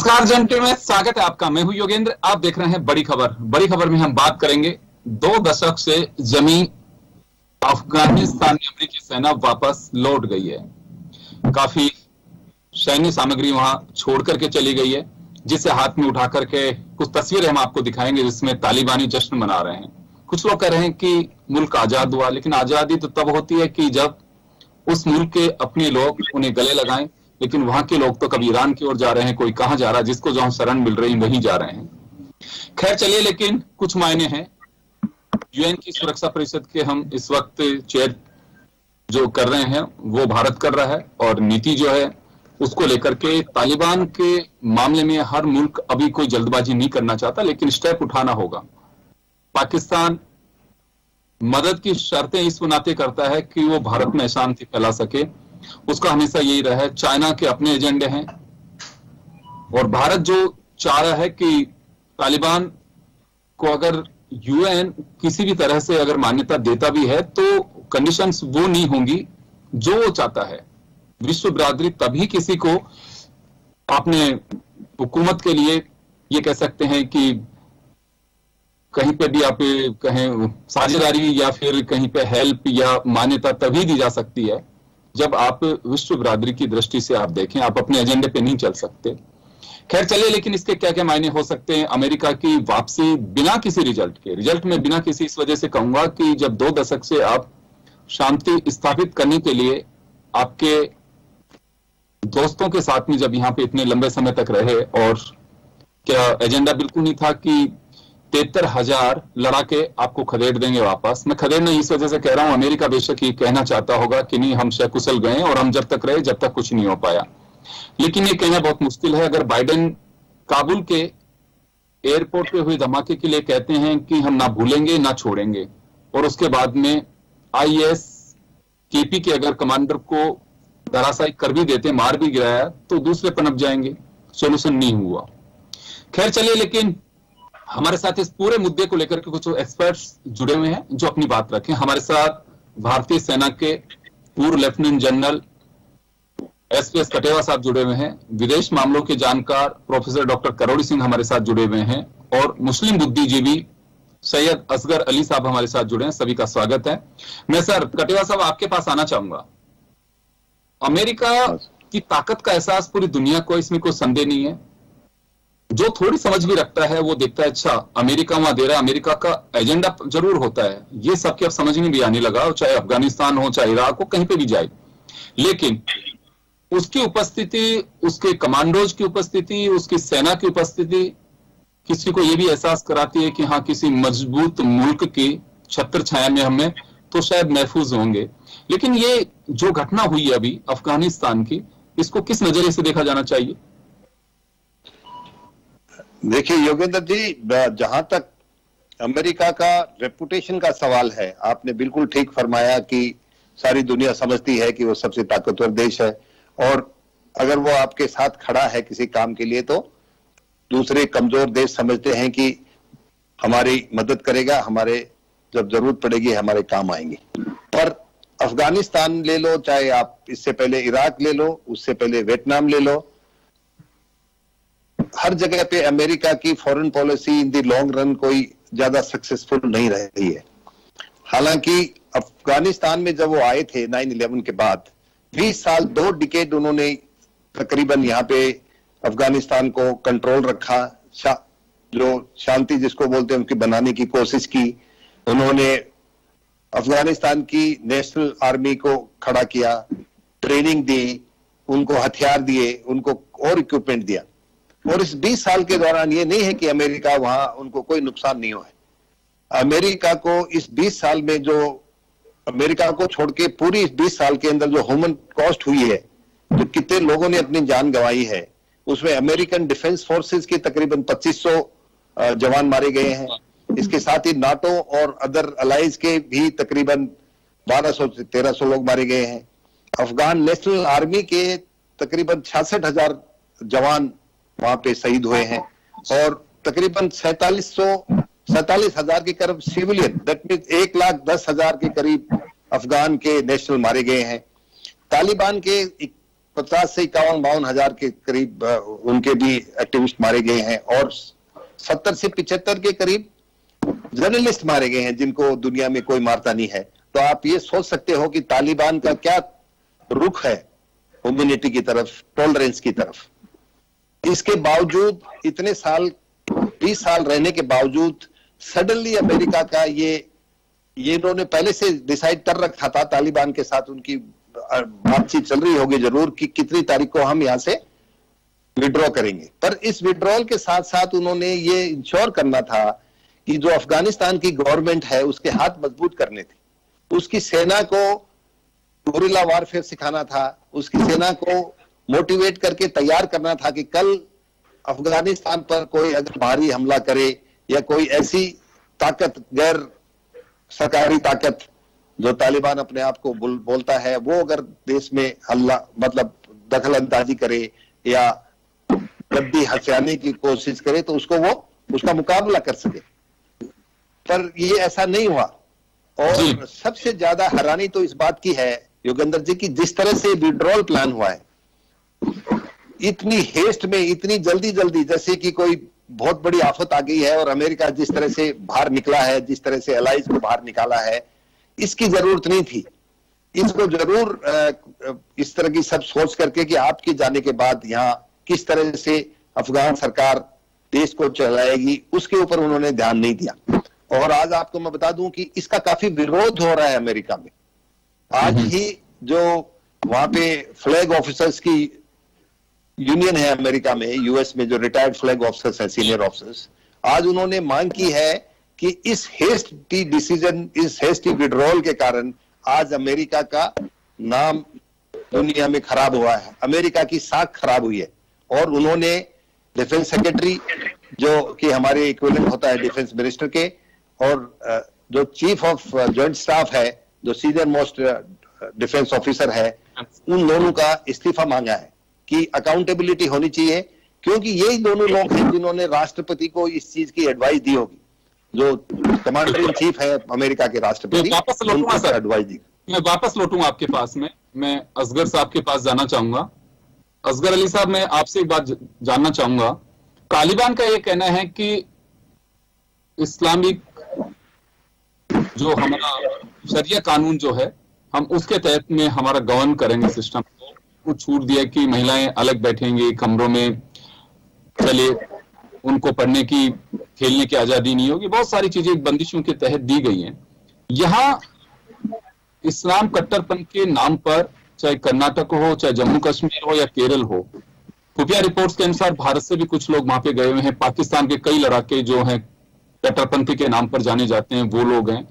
नमस्कार जनते में स्वागत है आपका। मैं हूं योगेंद्र। आप देख रहे हैं बड़ी खबर। बड़ी खबर में हम बात करेंगे 2 दशक से जमी अफगानिस्तान में अमेरिकी सेना वापस लौट गई है। काफी सैन्य सामग्री वहां छोड़ करके चली गई है, जिसे हाथ में उठा करके कुछ तस्वीरें हम आपको दिखाएंगे जिसमें तालिबानी जश्न मना रहे हैं। कुछ लोग कह रहे हैं कि मुल्क आजाद हुआ, लेकिन आजादी तो तब होती है कि जब उस मुल्क के अपने लोग उन्हें गले लगाएं। लेकिन वहां के लोग तो कभी ईरान की ओर जा रहे हैं, कोई कहां जा रहा है, जिसको जहां शरण मिल रही वहीं जा रहे हैं। खैर चलिए, लेकिन कुछ मायने हैं। यूएन की सुरक्षा परिषद के हम इस वक्त चेयर जो कर रहे हैं वो भारत कर रहा है, और नीति जो है उसको लेकर के तालिबान के मामले में हर मुल्क अभी कोई जल्दबाजी नहीं करना चाहता, लेकिन स्टेप उठाना होगा। पाकिस्तान मदद की शर्तें इस नाते करता है कि वो भारत में अशांति फैला सके, उसका हमेशा यही रहा है। चाइना के अपने एजेंडे हैं, और भारत जो चाह रहा है कि तालिबान को अगर यूएन किसी भी तरह से अगर मान्यता देता भी है तो कंडीशंस वो नहीं होंगी जो वो चाहता है। विश्व बिरादरी तभी किसी को अपने हुकूमत के लिए ये कह सकते हैं कि कहीं पे भी आप कहें साझेदारी या फिर कहीं पे हेल्प या मान्यता तभी दी जा सकती है जब आप विश्व बिरादरी की दृष्टि से आप देखें। आप अपने एजेंडे पे नहीं चल सकते। खैर चलिए, लेकिन इसके क्या क्या मायने हो सकते हैं। अमेरिका की वापसी बिना किसी रिजल्ट में बिना किसी, इस वजह से कहूंगा कि जब 2 दशक से आप शांति स्थापित करने के लिए आपके दोस्तों के साथ में जब यहाँ पे इतने लंबे समय तक रहे, और क्या एजेंडा बिल्कुल नहीं था कि 73,000 लड़ाके आपको खदेड़ देंगे वापस। मैं खदेड़ना इस वजह से कह रहा हूं, अमेरिका बेशक ये कहना चाहता होगा कि नहीं, हम सकुशल गए और हम जब तक रहे जब तक कुछ नहीं हो पाया, लेकिन ये कहना बहुत मुश्किल है। अगर बाइडेन काबुल के एयरपोर्ट पे हुए धमाके के लिए कहते हैं कि हम ना भूलेंगे ना छोड़ेंगे, और उसके बाद में आईएस केपी के अगर कमांडर को धराशायी कर भी देते, मार भी गिराया, तो दूसरे पनप जाएंगे। सोल्यूशन नहीं हुआ। खैर चलिए, लेकिन हमारे साथ इस पूरे मुद्दे को लेकर के कुछ एक्सपर्ट्स जुड़े हुए हैं जो अपनी बात रखें। हमारे साथ भारतीय सेना के पूर्व लेफ्टिनेंट जनरल एसपीएस कटेवा साहब जुड़े हुए हैं, विदेश मामलों के जानकार प्रोफेसर डॉक्टर करोड़ी सिंह हमारे साथ जुड़े हुए हैं, और मुस्लिम बुद्धिजीवी सैयद असगर अली साहब हमारे साथ जुड़े हैं। सभी का स्वागत है। मैं सर कटेवा साहब आपके पास आना चाहूंगा। अमेरिका की ताकत का एहसास पूरी दुनिया को, इसमें कोई संदेह नहीं है। जो थोड़ी समझ भी रखता है वो देखता है, अच्छा अमेरिका वहां दे रहा है, अमेरिका का एजेंडा जरूर होता है। ये सबके अब समझ में भी आने लगा, चाहे अफगानिस्तान हो चाहे इराक हो, कहीं पे भी जाए। लेकिन उसकी उपस्थिति, उसके कमांडोज की उपस्थिति, उसकी सेना की उपस्थिति किसी को यह भी एहसास कराती है कि हाँ, किसी मजबूत मुल्क की छत्र छाया में हमें तो शायद महफूज होंगे। लेकिन ये जो घटना हुई है अभी अफगानिस्तान की, इसको किस नजरिए से देखा जाना चाहिए? देखिए योगेंद्र जी, जहां तक अमेरिका का रेपुटेशन का सवाल है, आपने बिल्कुल ठीक फरमाया कि सारी दुनिया समझती है कि वो सबसे ताकतवर देश है, और अगर वो आपके साथ खड़ा है किसी काम के लिए तो दूसरे कमजोर देश समझते हैं कि हमारी मदद करेगा, हमारे जब जरूरत पड़ेगी हमारे काम आएंगे। और अफगानिस्तान ले लो, चाहे आप इससे पहले इराक ले लो, उससे पहले वियतनाम ले लो, हर जगह पे अमेरिका की foreign policy in the long run कोई ज्यादा सक्सेसफुल नहीं रही है। हालांकि अफगानिस्तान में जब वो आए थे 9/11 के बाद 20 साल 2 डिकेड उन्होंने तकरीबन यहाँ पे अफगानिस्तान को कंट्रोल रखा, जो शांति जिसको बोलते हैं उनकी बनाने की कोशिश की। उन्होंने अफगानिस्तान की नेशनल आर्मी को खड़ा किया, ट्रेनिंग दी, उनको हथियार दिए, उनको और इक्विपमेंट दिया। और इस 20 साल के दौरान ये नहीं है कि अमेरिका वहां उनको कोई नुकसान नहीं हुआ है। अमेरिका को इस 20 साल में, जो अमेरिका को छोड़ के पूरी इस 20 साल के अंदर जो ह्यूमन कॉस्ट हुई है, जो कितने लोगों ने अपनी जान गंवाई है, उसमें अमेरिकन डिफेंस फोर्सेस के तकरीबन 2500 जवान मारे गए हैं। इसके साथ ही नाटो और अदर अलाइज के भी तकरीबन 1200 से 1300 लोग मारे गए हैं। अफगान नेशनल आर्मी के तकरीबन 66,000 जवान वहां पे शहीद हुए हैं, और तकरीबन 47,000 के करीब सिविलियन, दैट मीन 1,10,000 के करीब अफगान के नेशनल मारे गए हैं। तालिबान के 50 से 51-52 हजार के करीब उनके भी एक्टिविस्ट मारे गए हैं और 70 से 75 के करीब जर्नलिस्ट मारे गए हैं जिनको दुनिया में कोई मारता नहीं है। तो आप ये सोच सकते हो कि तालिबान का क्या रुख है ह्यूमैनिटी की तरफ, टॉलरेंस की तरफ। इसके बावजूद इतने साल 20 साल रहने के बावजूद सडनली अमेरिका का ये इन्होंने पहले से डिसाइड कर रखा था, तालिबान के साथ उनकी बातचीत चल रही होगी जरूर कि कितनी तारीख को हम यहां से विड्रॉ करेंगे। पर इस विड्रॉल के साथ साथ उन्होंने ये इंश्योर करना था कि जो अफगानिस्तान की गवर्नमेंट है उसके हाथ मजबूत करने थे, उसकी सेना को गुरिल्ला वारफेयर सिखाना था, उसकी सेना को मोटिवेट करके तैयार करना था कि कल अफगानिस्तान पर कोई अगर भारी हमला करे या कोई ऐसी ताकत, गैर सरकारी ताकत जो तालिबान अपने आप को बोलता है, वो अगर देश में हल्ला मतलब दखल अंदाजी करे या गद्दी हथियाने की कोशिश करे तो वो उसका मुकाबला कर सके। पर ये ऐसा नहीं हुआ। और सबसे ज्यादा हैरानी तो इस बात की है योगेंद्र जी की जिस तरह से विड्रॉल प्लान हुआ है, इतनी हेस्ट में, इतनी जल्दी जल्दी, जैसे कि कोई बहुत बड़ी आफत आ गई है और अमेरिका जिस तरह से बाहर निकला है, जिस तरह से एलाइज को बाहर निकाला है, इसकी जरूरत नहीं थी। इसको जरूर इस तरह की सब सोच करके कि आपके जाने के बाद यहाँ किस तरह से अफगान सरकार देश को चलाएगी, उसके ऊपर उन्होंने ध्यान नहीं दिया। और आज आपको मैं बता दूं कि इसका काफी विरोध हो रहा है अमेरिका में। आज ही जो वहां पे फ्लैग ऑफिसर्स की यूनियन है अमेरिका में, यूएस में जो रिटायर्ड फ्लैग ऑफिसर्स हैं, सीनियर ऑफिसर्स, आज उन्होंने मांग की है कि इस हेस्टी डिसीजन, इस हेस्टी विड्रॉल के कारण आज अमेरिका का नाम दुनिया में खराब हुआ है, अमेरिका की साख खराब हुई है। और उन्होंने डिफेंस सेक्रेटरी जो कि हमारे इक्विवेलेंट होता है डिफेंस मिनिस्टर के, और जो चीफ ऑफ जॉइंट स्टाफ है, जो सीनियर मोस्ट डिफेंस ऑफिसर है, उन दोनों का इस्तीफा मांगा है कि अकाउंटेबिलिटी होनी चाहिए, क्योंकि यही दोनों लोग हैं जिन्होंने राष्ट्रपति को इस चीज की एडवाइस दी होगी। जो कमांडर इन चीफ है अमेरिका के राष्ट्रपति, एडवाइस दी। मैं वापस लौटूंगा आपके पास में, मैं असगर साहब के पास जाना चाहूंगा। असगर अली साहब, मैं आपसे एक बात जानना चाहूंगा। तालिबान का यह कहना है कि इस्लामिक जो हमारा शरिया कानून जो है, हम उसके तहत में हमारा गवर्न करेंगे सिस्टम को। कुछ छूट दिया कि महिलाएं अलग बैठेंगी कमरों में, चले उनको पढ़ने की, खेलने की आजादी नहीं होगी, बहुत सारी चीजें बंदिशों के तहत दी गई हैं। यहां इस्लाम कट्टरपंथ के नाम पर, चाहे कर्नाटक हो, चाहे जम्मू कश्मीर हो या केरल हो, खुफिया रिपोर्ट्स के अनुसार भारत से भी कुछ लोग वहां पे गए हुए हैं। पाकिस्तान के कई लड़ाके जो हैं कट्टरपंथी के नाम पर जाने जाते हैं, वो लोग हैं।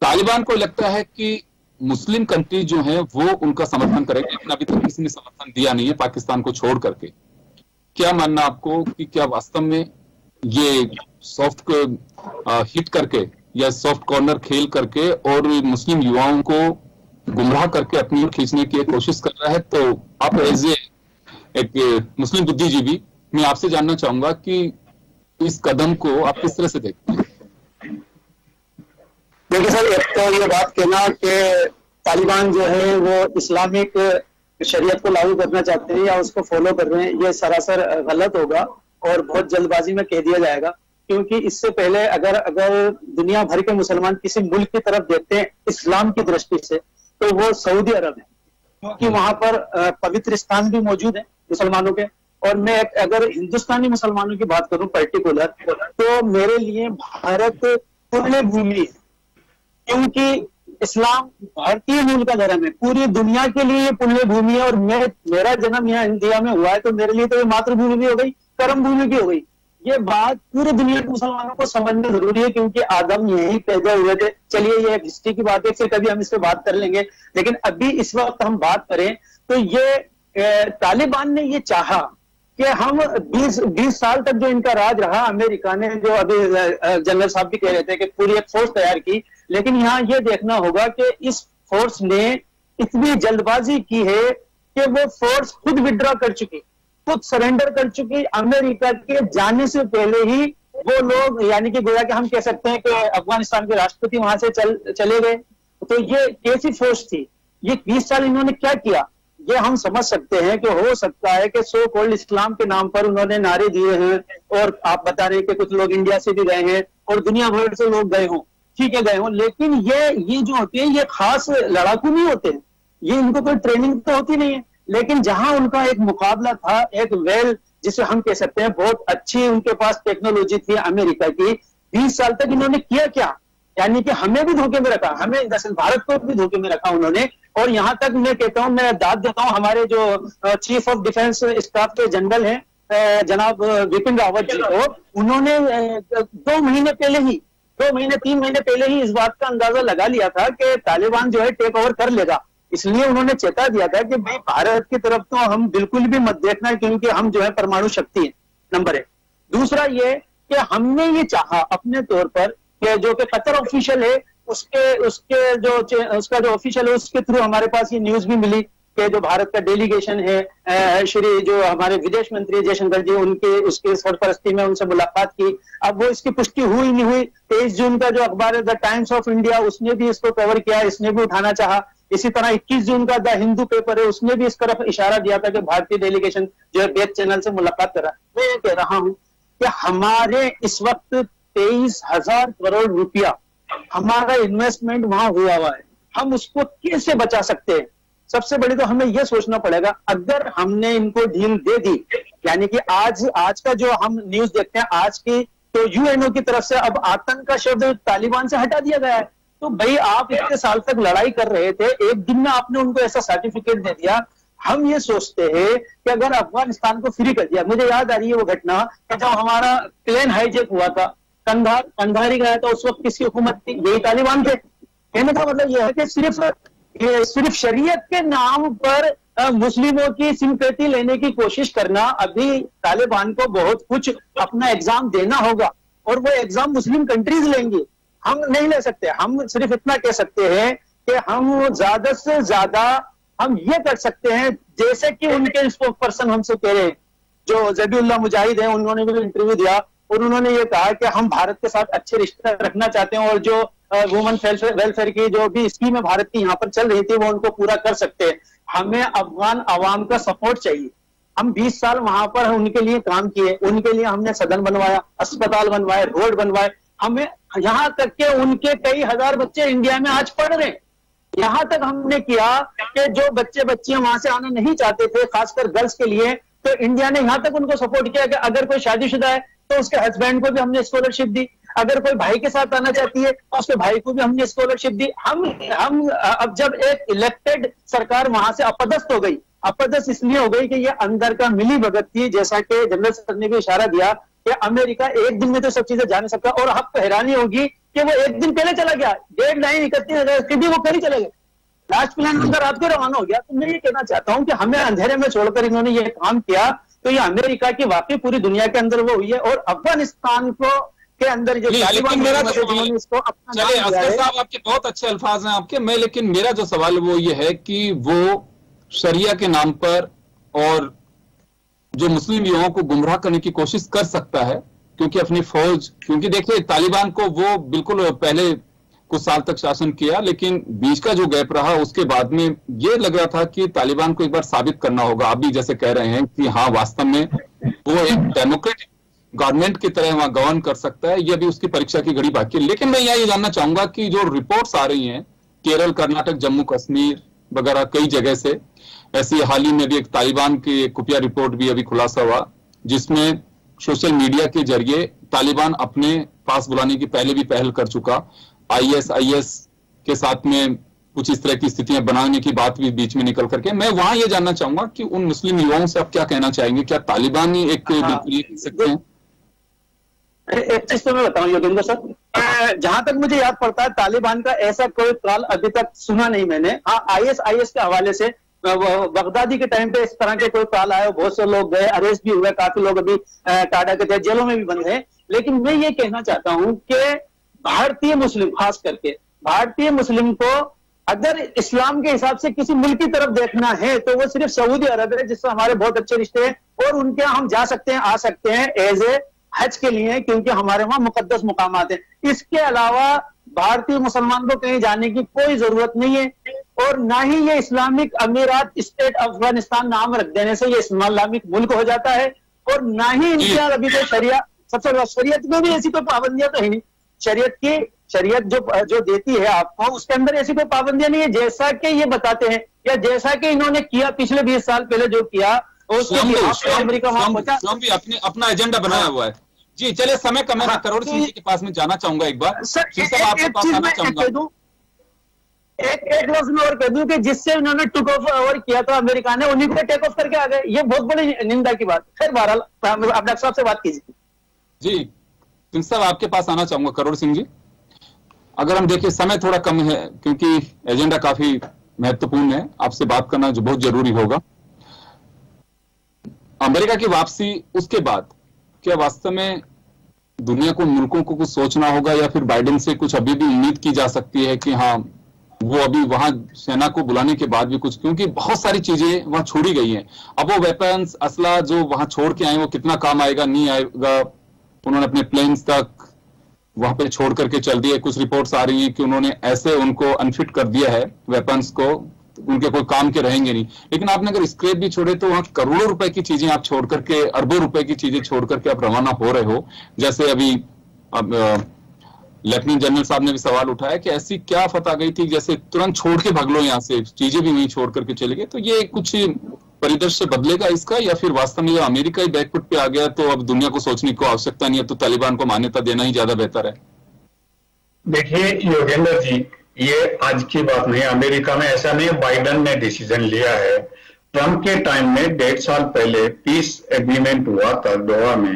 तालिबान को लगता है कि मुस्लिम कंट्री जो है वो उनका समर्थन करेंगे, लेकिन अभी तक किसी ने समर्थन दिया नहीं है पाकिस्तान को छोड़ करके। क्या मानना आपको कि क्या वास्तव में ये सॉफ्ट हिट करके या सॉफ्ट कॉर्नर खेल करके और मुस्लिम युवाओं को गुमराह करके अपनी ओर खींचने की कोशिश कर रहा है? तो आप एज एक मुस्लिम बुद्धिजीवी, मैं आपसे जानना चाहूंगा कि इस कदम को आप किस तरह से देखते हैं? देखिए सर, एक तो ये बात कहना कि तालिबान जो है वो इस्लामिक शरीयत को लागू करना चाहते हैं या उसको फॉलो कर रहे हैं, ये सरासर गलत होगा और बहुत जल्दबाजी में कह दिया जाएगा। क्योंकि इससे पहले अगर दुनिया भर के मुसलमान किसी मुल्क की तरफ देखते हैं इस्लाम की दृष्टि से, तो वो सऊदी अरब है, क्योंकि वहां पर पवित्र स्थान भी मौजूद है मुसलमानों के। और मैं अगर हिंदुस्तानी मुसलमानों की बात करूं पर्टिकुलर, तो मेरे लिए भारत पुण्य भूमि है, क्योंकि इस्लाम भारतीय मूल का धर्म है, पूरी दुनिया के लिए ये पुण्य भूमि है। और मेरा जन्म यहाँ इंडिया में हुआ है, तो मेरे लिए तो ये मातृभूमि भी हो गई, कर्म भूमि भी हो गई। ये बात पूरी दुनिया के मुसलमानों को समझना जरूरी है, क्योंकि आदम यहीं पैदा हुए थे। चलिए ये हिस्ट्री की बात है, फिर कभी हम इस पर बात कर लेंगे, लेकिन अभी इस वक्त हम बात करें तो ये तालिबान ने ये चाहा कि हम 20 साल तक जो इनका राज रहा, अमेरिका ने जो अभी जनरल साहब भी कह रहे थे कि पूरी एक फोर्स तैयार की, लेकिन यहाँ ये देखना होगा कि इस फोर्स ने इतनी जल्दबाजी की है कि वो फोर्स खुद विड्रॉ कर चुकी, खुद सरेंडर कर चुकी। अमेरिका के जाने से पहले ही वो लोग, यानी कि गोया कि हम कह सकते हैं कि अफगानिस्तान के राष्ट्रपति वहां से चले गए। तो ये कैसी फोर्स थी? ये 20 साल इन्होंने क्या किया? ये हम समझ सकते हैं कि हो सकता है कि सो कॉल्ड इस्लाम के नाम पर उन्होंने नारे दिए हैं, और आप बता रहे हैं कि कुछ लोग इंडिया से भी गए हैं और दुनिया भर से लोग गए हों, ठीक है गए हों, लेकिन ये जो होते हैं ये खास लड़ाकू नहीं होते हैं, ये इनको कोई ट्रेनिंग तो होती नहीं है। लेकिन जहां उनका एक मुकाबला था, एक जिसे हम कह सकते हैं बहुत अच्छी उनके पास टेक्नोलॉजी थी अमेरिका की, 20 साल तक इन्होंने किया क्या, यानी कि हमें भी धोखे में रखा, हमें दरअसल भारत को भी धोखे में रखा उन्होंने। और यहां तक मैं कहता हूं, मैं दाद देता हूं हमारे जो चीफ ऑफ डिफेंस स्टाफ के जनरल हैं जनाब विपिन रावत जी को, उन्होंने 2 महीने पहले ही 2 महीने 3 महीने पहले ही इस बात का अंदाजा लगा लिया था कि तालिबान जो है टेक ओवर कर लेगा। इसलिए उन्होंने चेता दिया था कि भाई भारत की तरफ तो हम बिल्कुल भी मत देखना, क्योंकि हम जो है परमाणु शक्ति है, नंबर 1। दूसरा ये कि हमने ये चाहा अपने तौर पर कि जो कि कतर ऑफिशियल है उसका जो ऑफिशियल है उसके थ्रू हमारे पास ये न्यूज भी मिली कि जो भारत का डेलीगेशन है, श्री जो हमारे विदेश मंत्री जयशंकर जी, उनके उसके सरपरस्ती में उनसे मुलाकात की। अब वो इसकी पुष्टि हुई नहीं हुई, 23 जून का जो अखबार है द टाइम्स ऑफ इंडिया उसने भी इसको कवर किया, इसने भी उठाना चाहा। इसी तरह 21 जून का द हिंदू पेपर है, उसने भी इस तरफ इशारा दिया था कि भारतीय डेलीगेशन जो है बेद चैनल से मुलाकात कर रहा है। मैं ये कह रहा हूं कि हमारे इस वक्त 23,000 करोड़ रुपया हमारा इन्वेस्टमेंट वहां हुआ है, हम उसको कैसे बचा सकते हैं? सबसे बड़ी तो हमें यह सोचना पड़ेगा, अगर हमने इनको ढील दे दी, यानी कि आज का जो हम न्यूज देखते हैं आज की, तो यूएनओ की तरफ से अब आतंक का शब्द तालिबान से हटा दिया गया है। तो भाई आप इतने साल तक लड़ाई कर रहे थे, एक दिन में आपने उनको ऐसा सर्टिफिकेट दे दिया। हम ये सोचते हैं कि अगर अफगानिस्तान को फ्री कर दिया, मुझे याद आ रही है वो घटना कि जब हमारा प्लेन हाईजेक हुआ था, कंधार ही गया था, उस वक्त किसकी हुकूमत थी? यही तालिबान थे। कहने का मतलब यह है कि सिर्फ शरीयत के नाम पर मुस्लिमों की सिंपैथी लेने की कोशिश करना, अभी तालिबान को बहुत कुछ अपना एग्जाम देना होगा, और वो एग्जाम मुस्लिम कंट्रीज लेंगी, हम नहीं ले सकते। हम सिर्फ इतना कह सकते हैं कि हम ज्यादा से ज्यादा हम ये कर सकते हैं, जैसे कि उनके स्पोक पर्सन हमसे कह रहे हैं, जो ज़बीउल्लाह मुजाहिद हैं, उन्होंने भी इंटरव्यू दिया और उन्होंने ये कहा कि हम भारत के साथ अच्छे रिश्ते रखना चाहते हैं, और जो वुमेन वेलफेयर की जो भी स्कीम भारत की यहाँ पर चल रही थी वो उनको पूरा कर सकते हैं। हमें अफगान अवाम का सपोर्ट चाहिए। हम 20 साल वहां पर उनके लिए काम किए, उनके लिए हमने सदन बनवाया, अस्पताल बनवाए, रोड बनवाए, हमें यहाँ तक के उनके कई हजार बच्चे इंडिया में आज पढ़ रहे हैं। यहाँ तक हमने किया कि जो बच्चे बच्चियां वहां से आना नहीं चाहते थे, खासकर गर्ल्स के लिए, तो इंडिया ने यहाँ तक उनको सपोर्ट किया कि अगर कोई शादीशुदा है तो उसके हस्बैंड को भी हमने स्कॉलरशिप दी, अगर कोई भाई के साथ आना चाहती है तो उसके भाई को भी हमने स्कॉलरशिप दी। हम अब जब एक इलेक्टेड सरकार वहां से अपदस्थ हो गई, अपदस्थ इसलिए हो गई कि ये अंदर का मिली भगत थी, जैसा कि जनरल सर ने भी इशारा दिया कि अमेरिका एक दिन में तो सब चीजें जान सकता, और आपको हैरानी होगी कि वो एक दिन पहले चला गया, डेडलाइन 31 अगस्त की भी वो कल ही चले गए, लास्ट प्लान अगर रात को रवाना हो गया। तो मैं ये कहना चाहता हूं कि हमें अंधेरे में छोड़कर इन्होंने ये काम किया, तो ये अमेरिका की वाकई पूरी दुनिया के अंदर वो हुई है, और अफगानिस्तान को के अंदर जो तालिबान जिन्होंने इसको अपना चलिए असगर साहब, आपके बहुत अच्छे अल्फाज हैं आपके, मैं लेकिन मेरा जो सवाल वो ये है कि वो शरिया के नाम पर और जो मुस्लिम युवाओं को गुमराह करने की कोशिश कर सकता है, क्योंकि अपनी फौज, क्योंकि देखिए तालिबान को वो बिल्कुल पहले कुछ साल तक शासन किया, लेकिन बीच का जो गैप रहा उसके बाद में ये लग रहा था कि तालिबान को एक बार साबित करना होगा। आप भी जैसे कह रहे हैं कि हाँ वास्तव में वो एक डेमोक्रेटिक गवर्नमेंट की तरह वहां गवर्न कर सकता है, ये भी उसकी परीक्षा की घड़ी बाकी है। लेकिन मैं ये जानना चाहूंगा कि जो रिपोर्ट्स आ रही हैं केरल, कर्नाटक, जम्मू कश्मीर वगैरह कई जगह से, ऐसी हाल ही में भी एक तालिबान की खुफिया रिपोर्ट भी अभी खुलासा हुआ, जिसमें सोशल मीडिया के जरिए तालिबान अपने पास बुलाने की पहले भी पहल कर चुका, ISIS के साथ में कुछ इस तरह की स्थितियां बनाने की बात भी बीच में निकल करके। मैं वहां ये जानना चाहूंगा कि उन मुस्लिम युवाओं से आप क्या कहना चाहेंगे, क्या तालिबान ही एक ये कह सकते हैं? एक चीज तो मैं बताऊं योगेंद्र सर, जहां तक मुझे याद पड़ता है तालिबान का ऐसा कोई कॉल अभी तक सुना नहीं मैंने। हाँ, ISIS के हवाले से बगदादी के टाइम पे इस तरह के कोई कॉल आए, बहुत से लोग गए, अरेस्ट भी हुए, काफी लोग अभी टाटा के तहत जेलों में भी बंद हैं। लेकिन मैं ये कहना चाहता हूं कि भारतीय मुस्लिम, खास करके भारतीय मुस्लिम को अगर इस्लाम के हिसाब से किसी मुल्क की तरफ देखना है तो वो सिर्फ सऊदी अरब है, जिससे हमारे बहुत अच्छे रिश्ते हैं, और उनके हम जा सकते हैं, आ सकते हैं एज ए हज के लिए, क्योंकि हमारे वहां मुकद्दस मुकामात हैं। इसके अलावा भारतीय मुसलमान को कहीं जाने की कोई जरूरत नहीं है, और ना ही ये इस्लामिक अमीरात स्टेट अफगानिस्तान नाम रख देने से ये इस्लामिक मुल्क हो जाता है, और ना ही इनके अभी तो शरीयत में भी ऐसी कोई पाबंदियां तो है नहीं। शरीयत जो देती है आपको, उसके अंदर ऐसी कोई पाबंदियां नहीं है, जैसा कि ये बताते हैं या जैसा कि इन्होंने किया पिछले 20 साल पहले जो किया, अमेरिका वहां पहुंचा, अपना एजेंडा बनाया हुआ है। जी चलिए, समय कम है, करोड़ सिंह जी के पास में जाना चाहूंगा एक बार। सर एक लफ्ज में और कह दूं कि जिससे उन्होंने टुक ओवर किया था अमेरिका ने, उन्हीं को टेक ऑफ करके आ गए। ये बहुत बड़ी निंदा की बात। खैर बहरहाल आप डॉक्टर साहब से बात कीजिए। जी सिंह साहब आपके पास आना चाहूंगा, करोड़ सिंह जी। अगर हम देखिए, समय थोड़ा कम है क्योंकि एजेंडा काफी महत्वपूर्ण है, आपसे बात करना जो बहुत जरूरी होगा। अमेरिका की वापसी, उसके बाद क्या वास्तव में दुनिया को, मुल्कों को कुछ सोचना होगा, या फिर बाइडेन से कुछ अभी भी उम्मीद की जा सकती है कि हाँ वो अभी वहां सेना को बुलाने के बाद भी कुछ, क्योंकि बहुत सारी चीजें वहां छोड़ी गई हैं। अब वो वेपन्स, असला जो वहां छोड़ के आए वो कितना काम आएगा नहीं आएगा। उन्होंने अपने प्लेन्स तक वहां पे छोड़ करके चल दिए। कुछ रिपोर्ट्स आ रही है कि उन्होंने ऐसे उनको अनफिट कर दिया है वेपन्स को, उनके कोई काम के रहेंगे नहीं। लेकिन आपने अगर स्क्रैप भी छोड़े तो वहां करोड़ों रुपए की चीजें आप छोड़ करके, अरबों रुपए की चीजें छोड़ करके आप रवाना हो रहे हो। जैसे अभी लेफ्टिनेंट जनरल साहब ने भी सवाल उठाया कि ऐसी क्या आफत आ गई थी जैसे तुरंत छोड़ के भाग लो यहाँ से, चीजें भी नहीं छोड़ करके चले गए। तो ये कुछ परिदृश्य बदलेगा इसका, या फिर वास्तव में अमेरिका ही बैकफुट पे आ गया तो अब दुनिया को सोचने की आवश्यकता नहीं है, तो तालिबान को मान्यता देना ही ज्यादा बेहतर है? देखिए योगेंद्र जी, ये आज की बात नहीं। अमेरिका में ऐसा नहीं, बाइडेन ने डिसीजन लिया है। ट्रंप के टाइम में 1.5 साल पहले पीस एग्रीमेंट हुआ था दोहा में,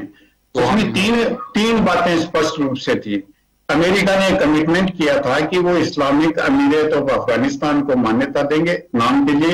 तो उसमें तीन बातें स्पष्ट रूप से थी। अमेरिका ने कमिटमेंट किया था कि वो इस्लामिक अमीरात ऑफ अफगानिस्तान को मान्यता देंगे, नाम के लिए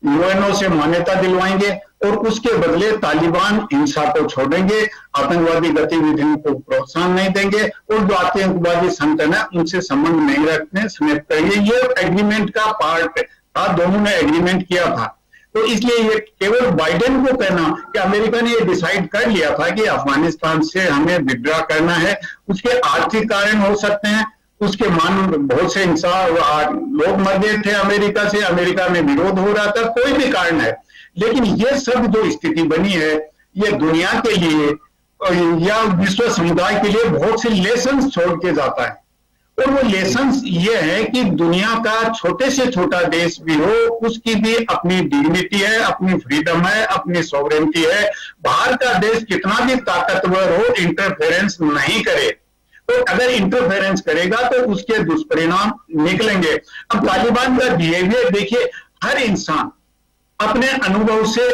यूएनओ से मान्यता दिलवाएंगे, और उसके बदले तालिबान हिंसा को छोड़ेंगे, आतंकवादी गतिविधियों को प्रोत्साहन नहीं देंगे, और जो आतंकवादी संगठन है उनसे संबंध नहीं रखने, समाप्त करेंगे। ये एग्रीमेंट का पार्ट था, दोनों ने एग्रीमेंट किया था। तो इसलिए ये केवल बाइडेन को कहना कि अमेरिका ने ये डिसाइड कर लिया था कि अफगानिस्तान से हमें विड्रॉ करना है, उसके आर्थिक कारण हो सकते हैं, उसके बहुत से इंसान लोग मर गए थे अमेरिका से, अमेरिका में विरोध हो रहा था, कोई भी कारण है। लेकिन ये सब जो स्थिति बनी है, ये दुनिया के लिए या विश्व समुदाय के लिए बहुत से लेसन छोड़ के जाता है। और वो लेसन ये है कि दुनिया का छोटे से छोटा देश भी हो, उसकी भी अपनी डिग्निटी है, अपनी फ्रीडम है, अपनी सॉवरेनिटी है। बाहर का देश कितना भी ताकतवर हो, इंटरफेरेंस नहीं करे। तो अगर इंटरफेरेंस करेगा तो उसके दुष्परिणाम निकलेंगे। अब तालिबान का बिहेवियर देखिए, हर इंसान अपने अनुभव से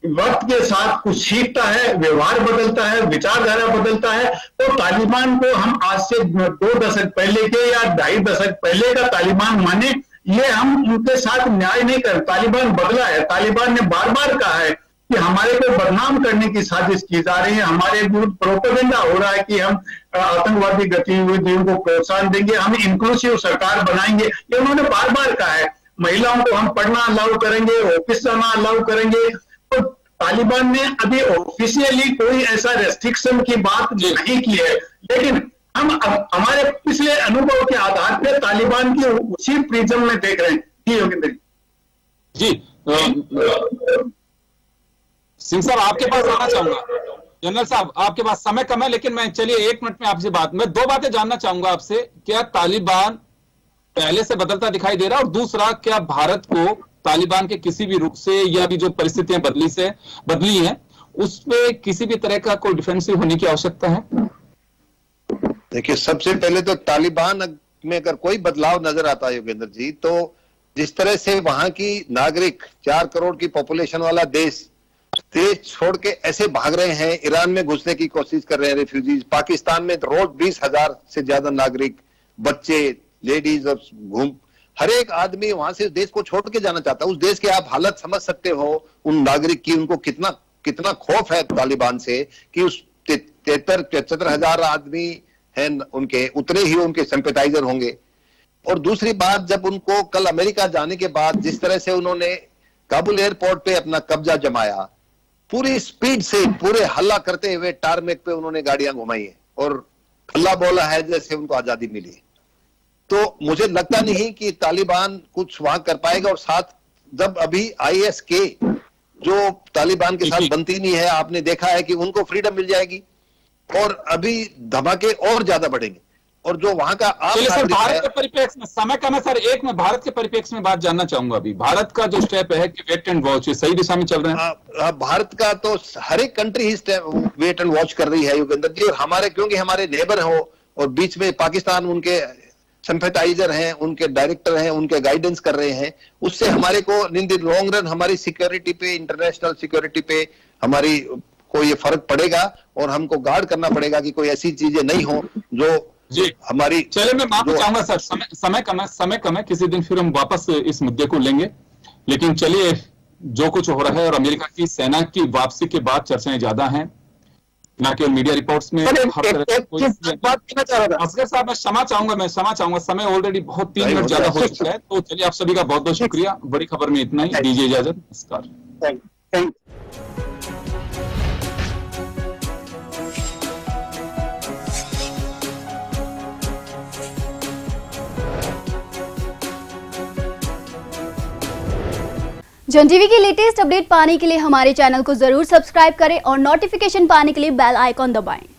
वक्त के साथ कुछ सीखता है, व्यवहार बदलता है, विचारधारा बदलता है। तो तालिबान को हम आज से 2 दशक पहले के या 2.5 दशक पहले का तालिबान माने, ये हम उनके साथ न्याय नहीं कर। तालिबान बदला है। तालिबान ने बार बार कहा है कि हमारे को बदनाम करने की साजिश की जा रही है, हमारे विरुद्ध प्रोपेगेंडा हो रहा है कि हम आतंकवादी गतिविधियों को प्रोत्साहन देंगे, हम इंक्लूसिव सरकार बनाएंगे। ये उन्होंने बार बार कहा है। महिलाओं को हम पढ़ना अलाउ करेंगे, ऑफिस जाना अलाउ करेंगे। तो तालिबान ने अभी ऑफिशियली कोई ऐसा रेस्ट्रिक्शन की बात नहीं की है, लेकिन हम हमारे पिछले अनुभव के आधार पर तालिबान की उसी प्रिज्म में देख रहे हैं। जी योगेंद्र जी, सिंह साहब आपके पास आना चाहूंगा। जनरल साहब आपके पास समय कम है, लेकिन मैं चलिए 1 मिनट में आपसे मैं 2 बातें जानना चाहूंगा आपसे। क्या तालिबान पहले से बदलता दिखाई दे रहा है, और दूसरा क्या भारत को तालिबान के किसी भी रुख से या भी जो परिस्थितियां बदली हैं उसमें किसी भी तरह का कोई डिफेंसिव होने की आवश्यकता है? देखिए, सबसे पहले तो तालिबान में अगर कोई बदलाव नजर आता है योगेंद्र जी, तो जिस तरह से वहां की नागरिक 4 करोड़ की पॉपुलेशन वाला देश छोड़ के ऐसे भाग रहे हैं, ईरान में घुसने की कोशिश कर रहे हैं रेफ्यूजीज, पाकिस्तान में रोज 20,000 से ज्यादा नागरिक, बच्चे, लेडीज और हर एक आदमी वहां से देश को छोड़ के जाना चाहता है। उस देश की आप हालत समझ सकते हो उन नागरिक की, उनको कितना खौफ है तालिबान से कि उस 73,000 आदमी हैं उनके, उतने ही उनके सिंपैथाइजर होंगे। और दूसरी बात, जब उनको कल अमेरिका जाने के बाद जिस तरह से उन्होंने काबुल एयरपोर्ट पे अपना कब्जा जमाया, पूरी स्पीड से पूरे हल्ला करते हुए टारमेक पे उन्होंने गाड़ियां घुमाई है और हल्ला बोला है जैसे उनको आजादी मिली। तो मुझे लगता नहीं कि तालिबान कुछ वहां कर पाएगा। और साथ जब अभी ISK जो तालिबान के साथ बनती नहीं है, आपने देखा है कि उनको फ्रीडम मिल जाएगी और अभी धमाके और ज्यादा बढ़ेंगे। और जो वहां का सर, भारत के परिप्रेक्ष्य में समय कम है सर, एक मैं भारत के परिप्रेक्ष्य में बात जानना चाहूंगा। अभी भारत का जो स्टेप है कि वेट एंड वॉच, सही दिशा में चल रहे हैं? भारत का तो हर एक कंट्री ही वेट एंड वॉच कर रही है योगेंद्र जी। और हमारे, क्योंकि हमारे नेबर हो और बीच में पाकिस्तान उनके सिंपैथाइजर हैं, उनके डायरेक्टर हैं, उनके गाइडेंस कर रहे हैं, उससे हमारे को इन द लॉन्ग रन हमारी सिक्योरिटी पे, इंटरनेशनल सिक्योरिटी पे हमारी को ये फर्क पड़ेगा। और हमको गार्ड करना पड़ेगा कि कोई ऐसी चीजें नहीं हो जो जी हमारी। चलिए, मैं माफी चाहूंगा सर, समय कम है, किसी दिन फिर हम वापस इस मुद्दे को लेंगे। लेकिन चलिए, जो कुछ हो रहा है और अमेरिका की सेना की वापसी के बाद चर्चाएं ज्यादा हैं, ना केवल मीडिया रिपोर्ट्स में। असगर साहब, मैं क्षमा चाहूंगा, समय ऑलरेडी बहुत 3 मिनट ज्यादा हो चुका है। तो चलिए, आप सभी का बहुत बहुत शुक्रिया। बड़ी खबर में इतना ही, दीजिए इजाजत, नमस्कार। जन टीवी की लेटेस्ट अपडेट पाने के लिए हमारे चैनल को जरूर सब्सक्राइब करें और नोटिफिकेशन पाने के लिए बेल आइकॉन दबाएं।